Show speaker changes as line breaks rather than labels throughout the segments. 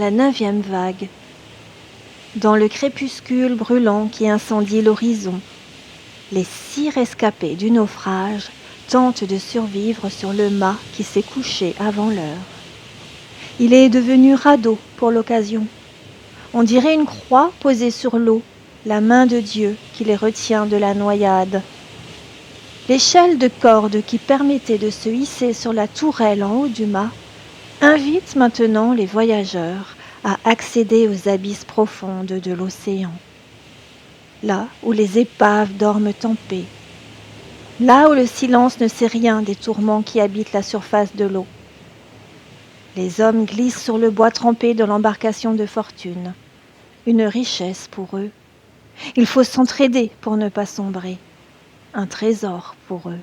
la 9e vague. Dans le crépuscule brûlant qui incendie l'horizon, les 6 rescapés du naufrage tentent de survivre sur le mât qui s'est couché avant l'heure. Il est devenu radeau pour l'occasion. On dirait une croix posée sur l'eau, la main de Dieu qui les retient de la noyade. L'échelle de corde qui permettait de se hisser sur la tourelle en haut du mât invite maintenant les voyageurs à accéder aux abysses profondes de l'océan. Là où les épaves dorment en paix. Là où le silence ne sait rien des tourments qui habitent la surface de l'eau. Les hommes glissent sur le bois trempé de l'embarcation de fortune. Une richesse pour eux. Il faut s'entraider pour ne pas sombrer. Un trésor pour eux.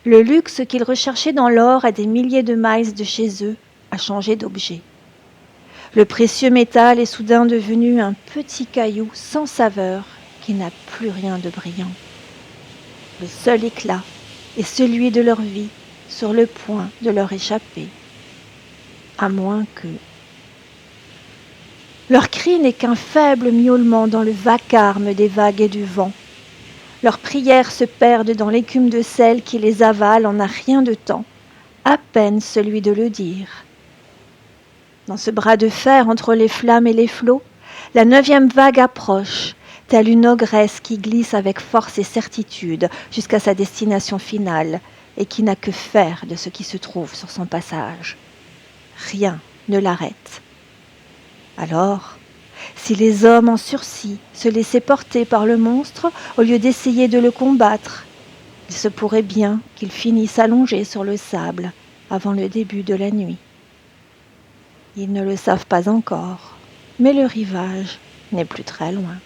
Le luxe qu'ils recherchaient dans l'or à des milliers de miles de chez eux a changé d'objet. Le précieux métal est soudain devenu un petit caillou sans saveur qui n'a plus rien de brillant. Le seul éclat est celui de leur vie sur le point de leur échapper. À moins que... Leur cri n'est qu'un faible miaulement dans le vacarme des vagues et du vent. Leurs prières se perdent dans l'écume de sel qui les avale en un rien de temps, à peine celui de le dire. Dans ce bras de fer entre les flammes et les flots, la 9e vague approche, telle une ogresse qui glisse avec force et certitude jusqu'à sa destination finale et qui n'a que faire de ce qui se trouve sur son passage. Rien ne l'arrête. Alors, si les hommes en sursis se laissaient porter par le monstre au lieu d'essayer de le combattre, il se pourrait bien qu'ils finissent allongés sur le sable avant le début de la nuit. Ils ne le savent pas encore, mais le rivage n'est plus très loin.